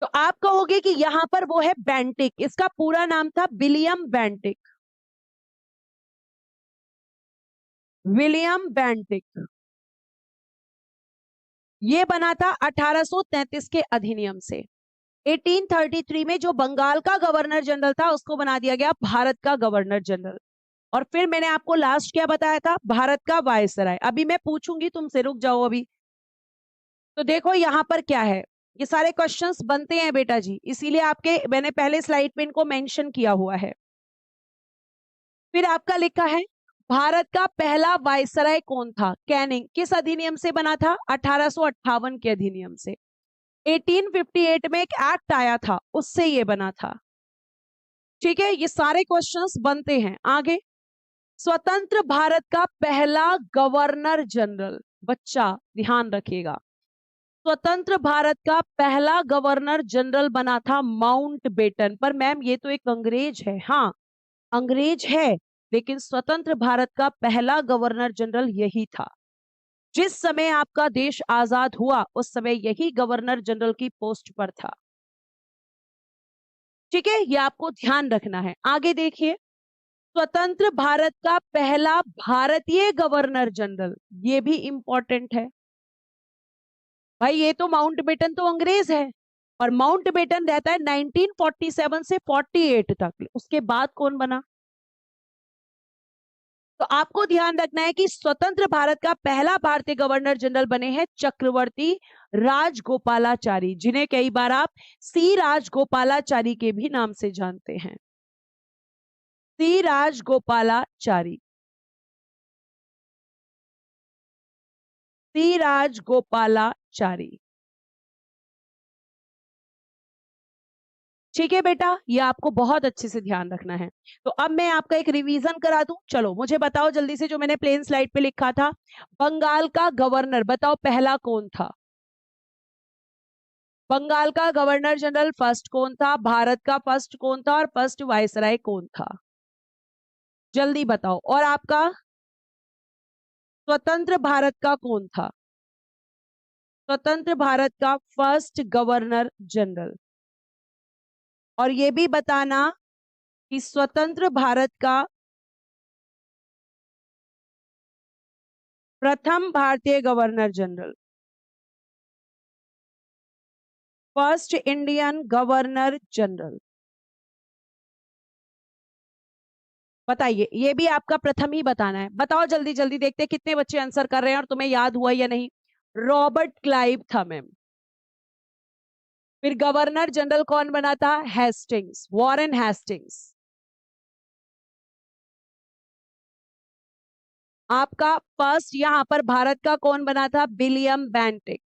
तो आप कहोगे कि यहां पर वो है बेंटिक, इसका पूरा नाम था विलियम बेंटिक। विलियम बेंटिक ये बना था 1833 के अधिनियम से। 1833 में जो बंगाल का गवर्नर जनरल था उसको बना दिया गया भारत का गवर्नर जनरल। और फिर मैंने आपको लास्ट क्या बताया था, भारत का वायसराय। अभी मैं पूछूंगी तुमसे, रुक जाओ अभी। तो देखो यहां पर क्या है, ये सारे क्वेश्चंस बनते हैं बेटा जी, इसीलिए आपके मैंने पहले स्लाइड पे इनको मेंशन किया हुआ है। फिर आपका लिखा है भारत का पहला वायसराय कौन था, कैनिंग, किस अधिनियम से बना था, 1858 के अधिनियम से। 1858 में एक एक्ट आया था, उससे ये बना था। ठीक है, ये सारे क्वेश्चंस बनते हैं आगे। स्वतंत्र भारत का पहला गवर्नर जनरल, बच्चा ध्यान रखिएगा, स्वतंत्र भारत का पहला गवर्नर जनरल बना था माउंट बेटन। पर मैम ये तो एक अंग्रेज है, हाँ अंग्रेज है, लेकिन स्वतंत्र भारत का पहला गवर्नर जनरल यही था। जिस समय आपका देश आजाद हुआ उस समय यही गवर्नर जनरल की पोस्ट पर था। ठीक है, ये आपको ध्यान रखना है। आगे देखिए, स्वतंत्र भारत का पहला भारतीय गवर्नर जनरल, ये भी इंपॉर्टेंट है। भाई ये तो माउंटबेटन तो अंग्रेज है, और माउंटबेटन रहता है 1947 से 48 तक, उसके बाद कौन बना। तो आपको ध्यान रखना है कि स्वतंत्र भारत का पहला भारतीय गवर्नर जनरल बने हैं चक्रवर्ती राजगोपालाचारी, जिन्हें कई बार आप सी राजगोपालाचारी के भी नाम से जानते हैं। सी राजगोपालाचारी, सी राजगोपालाचारी। ठीक है बेटा, ये आपको बहुत अच्छे से ध्यान रखना है। तो अब मैं आपका एक रिवीजन करा दूं, चलो मुझे बताओ जल्दी से, जो मैंने प्लेन स्लाइड पे लिखा था, बंगाल का गवर्नर बताओ पहला कौन था। बंगाल का गवर्नर जनरल फर्स्ट कौन था, भारत का फर्स्ट कौन था, और फर्स्ट वायसराय कौन था, जल्दी बताओ। और आपका स्वतंत्र भारत का कौन था, स्वतंत्र भारत का फर्स्ट गवर्नर जनरल। और ये भी बताना कि स्वतंत्र भारत का प्रथम भारतीय governor general. First Indian governor general. बताइए, ये भी आपका प्रथम ही बताना है। बताओ जल्दी जल्दी, देखते हैं कितने बच्चे आंसर कर रहे हैं और तुम्हें याद हुआ या नहीं। रॉबर्ट क्लाइव था मैम। फिर गवर्नर जनरल कौन बना था? Hastings, Warren Hastings. आपका फर्स्ट यहां पर भारत का कौन बना था? William Bentinck.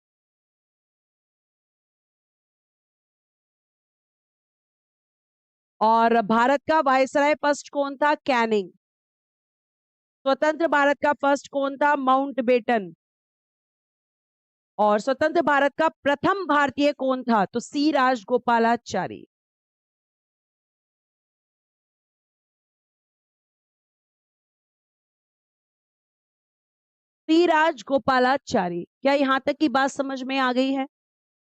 और भारत का वायसराय फर्स्ट कौन था? कैनिंग। स्वतंत्र भारत का फर्स्ट कौन था? माउंटबेटन। और स्वतंत्र भारत का प्रथम भारतीय कौन था? तो सी राजगोपालाचारी। सी राजगोपालाचारी। क्या यहां तक की बात समझ में आ गई है?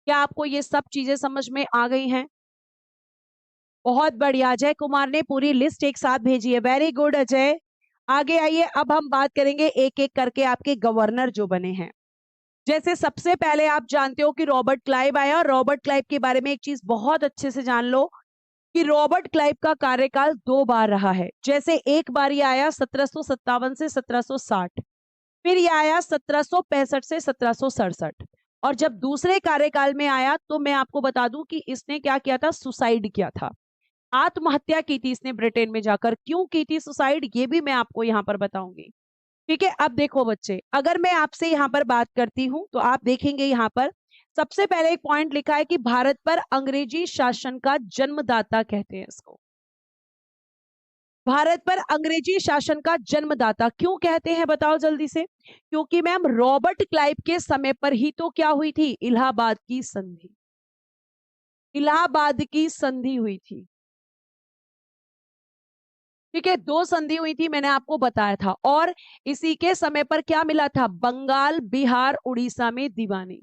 क्या आपको ये सब चीजें समझ में आ गई हैं? बहुत बढ़िया, अजय कुमार ने पूरी लिस्ट एक साथ भेजी है। Very good Ajay. आगे आइए, अब हम बात करेंगे एक एक करके आपके गवर्नर जो बने हैं। जैसे सबसे पहले आप जानते हो कि रॉबर्ट क्लाइव आया, और रॉबर्ट क्लाइव के बारे में एक चीज बहुत अच्छे से जान लो कि रॉबर्ट क्लाइव का कार्यकाल 2 बार रहा है। जैसे एक बार ये आया 1757 से 1760, फिर ये आया 1765 से 1767। और जब दूसरे कार्यकाल में आया तो मैं आपको बता दूं कि इसने क्या किया था? सुसाइड किया था, आत्महत्या की थी इसने ब्रिटेन में जाकर। क्यों की थी सुसाइड, ये भी मैं आपको यहां पर बताऊंगी। ठीक है, अब देखो बच्चे, अगर मैं आपसे यहां पर बात करती हूं तो आप देखेंगे यहां पर सबसे पहले एक पॉइंट लिखा है कि भारत पर अंग्रेजी शासन का जन्मदाता कहते हैं इसको। भारत पर अंग्रेजी शासन का जन्मदाता क्यों कहते हैं, बताओ जल्दी से। क्योंकि मैम रॉबर्ट क्लाइव के समय पर ही तो क्या हुई थी? इलाहाबाद की संधि। इलाहाबाद की संधि हुई थी। ठीक है, 2 संधि हुई थी, मैंने आपको बताया था। और इसी के समय पर क्या मिला था? बंगाल, बिहार, उड़ीसा में दीवानी।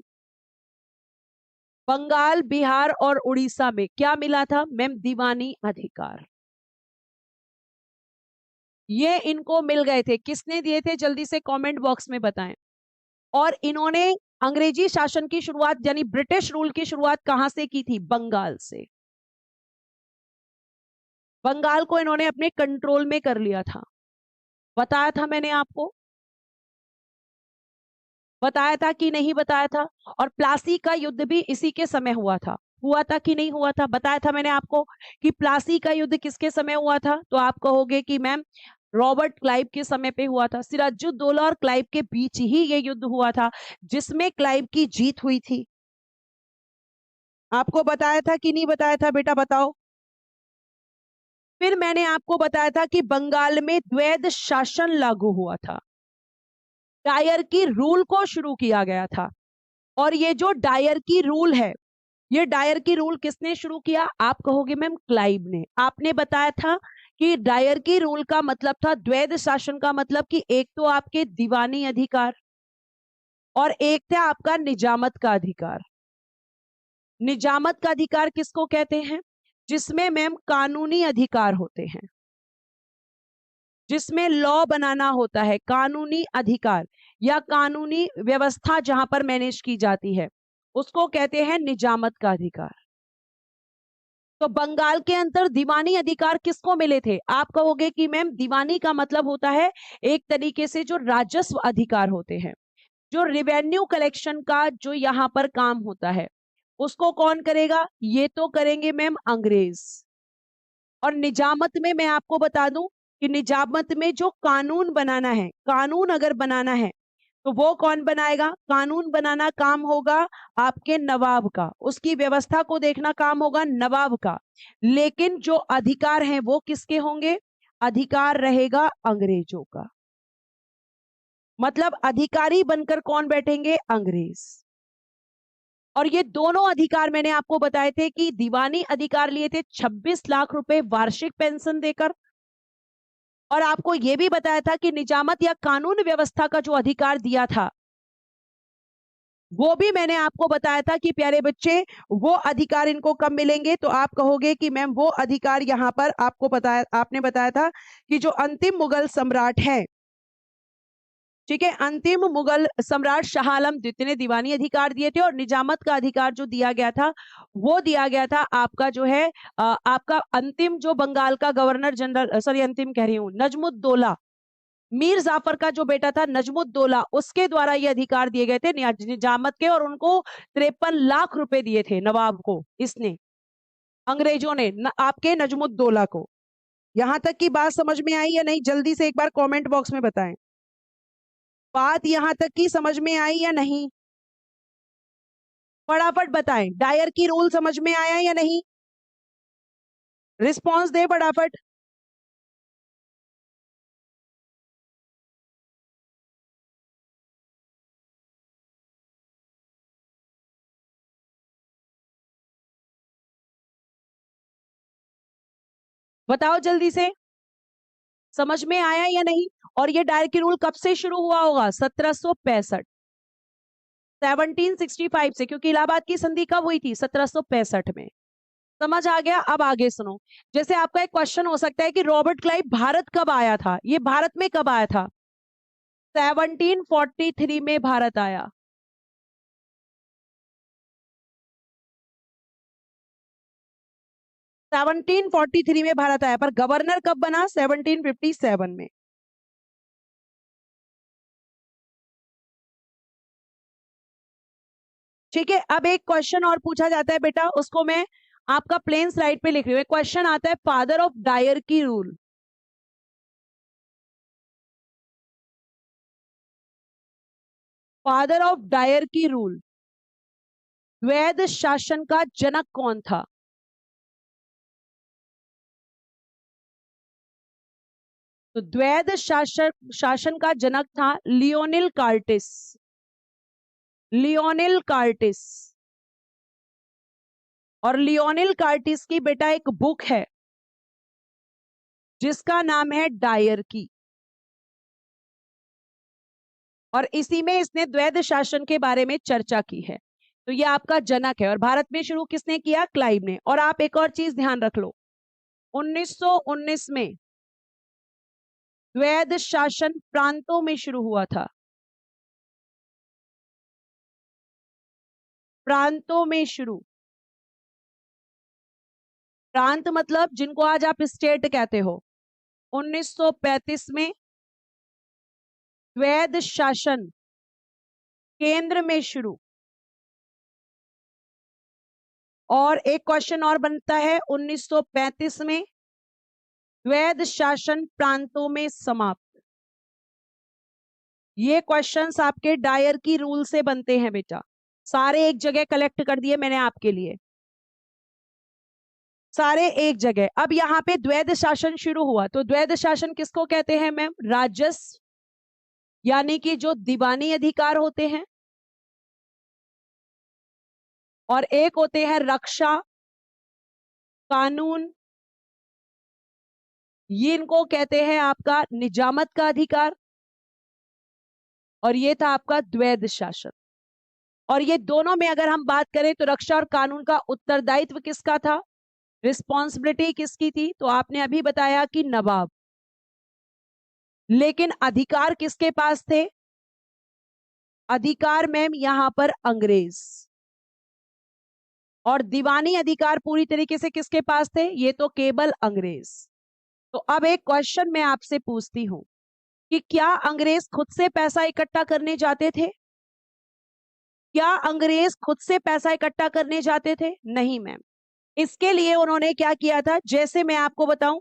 बंगाल, बिहार और उड़ीसा में क्या मिला था मैम? दीवानी अधिकार। ये इनको मिल गए थे। किसने दिए थे? जल्दी से कमेंट बॉक्स में बताएं। और इन्होंने अंग्रेजी शासन की शुरुआत यानी ब्रिटिश रूल की शुरुआत कहां से की थी? बंगाल से। बंगाल को इन्होंने अपने कंट्रोल में कर लिया था। बताया था मैंने आपको, बताया था कि नहीं बताया था? और प्लासी का युद्ध भी इसी के समय हुआ था। हुआ था कि नहीं हुआ था? बताया था मैंने आपको कि प्लासी का युद्ध किसके समय हुआ था? तो आप कहोगे कि मैम रॉबर्ट क्लाइव के समय पे हुआ था। सिराजुद्दौला और क्लाइव के बीच ही ये युद्ध हुआ था, जिसमें क्लाइव की जीत हुई थी। आपको बताया था कि नहीं बताया था बेटा, बताओ। फिर मैंने आपको बताया था कि बंगाल में द्वैध शासन लागू हुआ था, डायर की रूल को शुरू किया गया था। और ये जो डायर की रूल है, ये डायर की रूल किसने शुरू किया? आप कहोगे मैम क्लाइव ने। आपने बताया था कि डायर की रूल का मतलब था द्वैध शासन का मतलब कि एक तो आपके दीवानी अधिकार और एक था आपका निजामत का अधिकार। निजामत का अधिकार किसको कहते हैं? जिसमें मैम कानूनी अधिकार होते हैं, जिसमें लॉ बनाना होता है, कानूनी अधिकार या कानूनी व्यवस्था जहां पर मैनेज की जाती है, उसको कहते हैं निजामत का अधिकार। तो बंगाल के अंदर दीवानी अधिकार किसको मिले थे? आप कहोगे कि मैम दीवानी का मतलब होता है एक तरीके से जो राजस्व अधिकार होते हैं, जो रिवेन्यू कलेक्शन का जो यहां पर काम होता है, उसको कौन करेगा? ये तो करेंगे मैम अंग्रेज। और निजामत में मैं आपको बता दूं कि निजामत में जो कानून बनाना है, कानून अगर बनाना है तो वो कौन बनाएगा? कानून बनाना काम होगा आपके नवाब का, उसकी व्यवस्था को देखना काम होगा नवाब का। लेकिन जो अधिकार हैं वो किसके होंगे? अधिकार रहेगा अंग्रेजों का। मतलब अधिकारी बनकर कौन बैठेंगे? अंग्रेज। और ये दोनों अधिकार मैंने आपको बताए थे कि दीवानी अधिकार लिए थे 26 लाख रुपए वार्षिक पेंशन देकर। और आपको यह भी बताया था कि निजामत या कानून व्यवस्था का जो अधिकार दिया था, वो भी मैंने आपको बताया था कि प्यारे बच्चे वो अधिकार इनको कब मिलेंगे? तो आप कहोगे कि मैम वो अधिकार यहां पर आपको बताया, आपने बताया था कि जो अंतिम मुगल सम्राट है, ठीक है। अंतिम मुगल सम्राट शाह आलम द्वितीय ने दीवानी अधिकार दिए थे, और निजामत का अधिकार जो दिया गया था वो दिया गया था आपका जो है आपका अंतिम जो बंगाल का गवर्नर जनरल, सॉरी अंतिम कह रही हूँ, नजमुद्दौला, मीर जाफर का जो बेटा था नजमुद्दौला, उसके द्वारा ये अधिकार दिए गए थे निजामत के, और उनको 53 लाख रुपए दिए थे नवाब को, इसने, अंग्रेजों ने आपके नजमुद्दौला को। यहां तक की बात समझ में आई या नहीं, जल्दी से एक बार कमेंट बॉक्स में बताएं। बात यहां तक की समझ में आई या नहीं, फटाफट बताएं। डायर की रूल समझ में आया या नहीं, रिस्पॉन्स दे फटाफट। बताओ जल्दी से, समझ में आया या नहीं। और ये डायर की रूल कब से शुरू हुआ होगा, 1765, 1765 से, क्योंकि इलाहाबाद की संधि कब हुई थी, 1765 में। समझ आ गया। अब आगे सुनो, जैसे आपका एक क्वेश्चन हो सकता है कि रॉबर्ट क्लाइव भारत कब आया था, ये भारत में कब आया था, 1743 में भारत आया। सेवनटीन फोर्टी थ्री में भारत आया, पर गवर्नर कब बना, 1757 में। ठीक है। अब एक क्वेश्चन और पूछा जाता है बेटा, उसको मैं आपका प्लेन स्लाइड पे लिख रही हूँ। एक क्वेश्चन आता है, फादर ऑफ डायर की रूल, फादर ऑफ डायर की रूल, द्वैध शासन का जनक कौन था। तो द्वैध शासन का जनक था लियोनिल कार्टिस, लियोनिल कार्टिस। और लियोनिल कार्टिस की बेटा एक बुक है जिसका नाम है डायर की, और इसी में इसने द्वैध शासन के बारे में चर्चा की है। तो ये आपका जनक है, और भारत में शुरू किसने किया, क्लाइव ने। और आप एक और चीज ध्यान रख लो, 1919 में द्वैध शासन प्रांतों में शुरू हुआ था, प्रांतों में शुरू, प्रांत मतलब जिनको आज आप स्टेट कहते हो। 1935 में द्वैध शासन केंद्र में शुरू। और एक क्वेश्चन और बनता है, 1935 में द्वैध शासन प्रांतों में समाप्त। ये क्वेश्चंस आपके डायर की रूल से बनते हैं बेटा, सारे एक जगह कलेक्ट कर दिए मैंने आपके लिए, सारे एक जगह। अब यहाँ पे द्वैध शासन शुरू हुआ, तो द्वैध शासन किसको कहते हैं मैम, राजस्व, यानी कि जो दीवानी अधिकार होते हैं, और एक होते हैं रक्षा कानून, ये इनको कहते हैं आपका निजामत का अधिकार, और ये था आपका द्वैध शासन। और ये दोनों में अगर हम बात करें तो रक्षा और कानून का उत्तरदायित्व किसका था, रिस्पॉन्सिबिलिटी किसकी थी, तो आपने अभी बताया कि नवाब। लेकिन अधिकार किसके पास थे, अधिकार मैम यहां पर अंग्रेज। और दीवानी अधिकार पूरी तरीके से किसके पास थे, ये तो केवल अंग्रेज। तो अब एक क्वेश्चन मैं आपसे पूछती हूं कि क्या अंग्रेज खुद से पैसा इकट्ठा करने जाते थे, क्या अंग्रेज खुद से पैसा इकट्ठा करने जाते थे, नहीं मैम। इसके लिए उन्होंने क्या किया था, जैसे मैं आपको बताऊं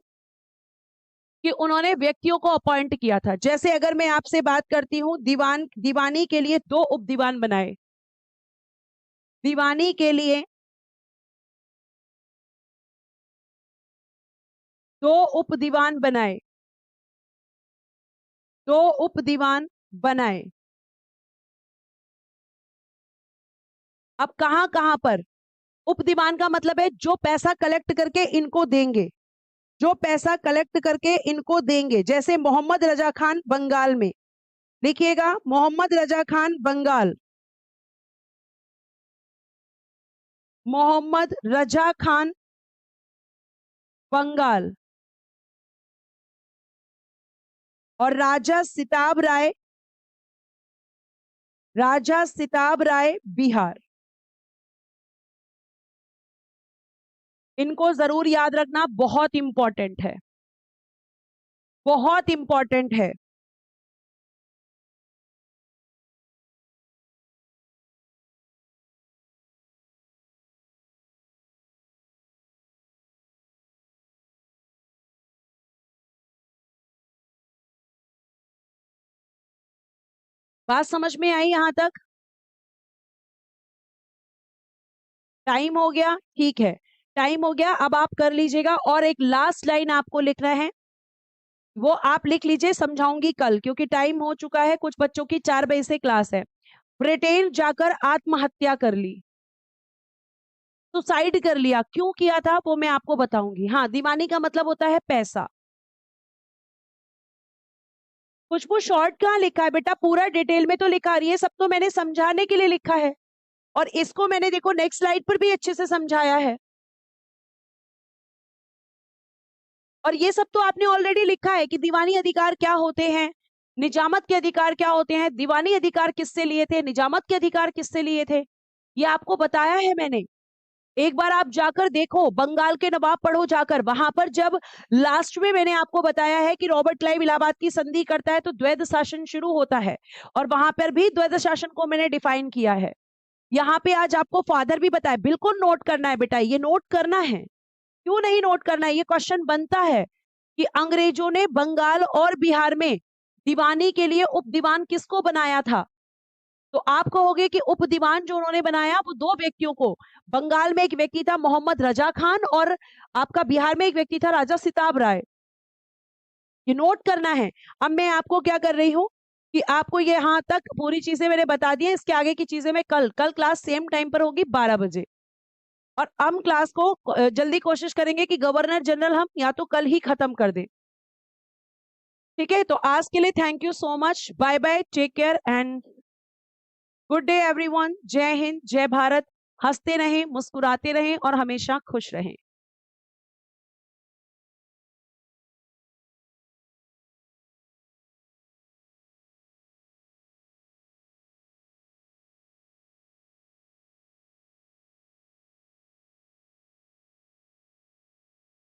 कि उन्होंने व्यक्तियों को अपॉइंट किया था। जैसे अगर मैं आपसे बात करती हूं, दीवानी के लिए 2 उप दीवान बनाए, दीवानी के लिए 2 उप दीवान बनाए, 2 उप दीवान बनाए। अब कहां कहां पर, उप दीवान का मतलब है जो पैसा कलेक्ट करके इनको देंगे, जो पैसा कलेक्ट करके इनको देंगे। जैसे मोहम्मद रजा खान बंगाल में, लिखिएगा मोहम्मद रजा खान बंगाल, मोहम्मद रजा खान बंगाल, और राजा सिताब राय राजा सिताब राय, बिहार। इनको जरूर याद रखना, बहुत इंपॉर्टेंट है, बहुत इंपॉर्टेंट है। बात समझ में आई यहां तक? टाइम हो गया, ठीक है, टाइम हो गया। अब आप कर लीजिएगा, और एक लास्ट लाइन आपको लिखना है, वो आप लिख लीजिए, समझाऊंगी कल, क्योंकि टाइम हो चुका है। कुछ बच्चों की 4 बजे से क्लास है। ब्रिटेन जाकर आत्महत्या कर ली, सुसाइड कर लिया, क्यों किया था वो मैं आपको बताऊंगी। हाँ, दीवानी का मतलब होता है पैसा। कुछ वो शॉर्ट कहाँ लिखा है बेटा, पूरा डिटेल में तो लिखा रही है, सब तो मैंने समझाने के लिए लिखा है। और इसको मैंने देखो नेक्स्ट स्लाइड पर भी अच्छे से समझाया है। और ये सब तो आपने ऑलरेडी लिखा है कि दीवानी अधिकार क्या होते हैं, निजामत के अधिकार क्या होते हैं, दीवानी अधिकार किससे लिए थे, निजामत के अधिकार किससे लिए थे, ये आपको बताया है मैंने। एक बार आप जाकर देखो, बंगाल के नवाब पढ़ो जाकर, वहां पर जब लास्ट में मैंने आपको बताया है कि रॉबर्ट क्लाइव इलाहाबाद की संधि करता है तो द्वैध शासन शुरू होता है, और वहां पर भी द्वैध शासन को मैंने डिफाइन किया है। यहाँ पे आज आपको फादर भी बताया, बिल्कुल नोट करना है बेटा, ये नोट करना है। क्यों नहीं नोट करना है, ये क्वेश्चन बनता है कि अंग्रेजों ने बंगाल और बिहार में दीवानी के लिए उप दीवान किसको बनाया था। तो आप कहोगे कि उप दीवान जो उन्होंने बनाया वो 2 व्यक्तियों को, बंगाल में एक व्यक्ति था मोहम्मद रजा खान, और आपका बिहार में एक व्यक्ति था राजा सिताब राय। ये नोट करना है। अब मैं आपको क्या कर रही हूँ कि आपको ये यहाँ तक पूरी चीजें मैंने बता दी हैं, इसके आगे की चीजें मैं कल क्लास सेम टाइम पर होगी 12 बजे। और हम क्लास को जल्दी कोशिश करेंगे कि गवर्नर जनरल हम या तो कल ही खत्म कर दें। ठीक है, तो आज के लिए thank you so much, bye bye, take care and good day everyone. जय हिंद, जय भारत। हंसते रहें, मुस्कुराते रहें और हमेशा खुश रहें।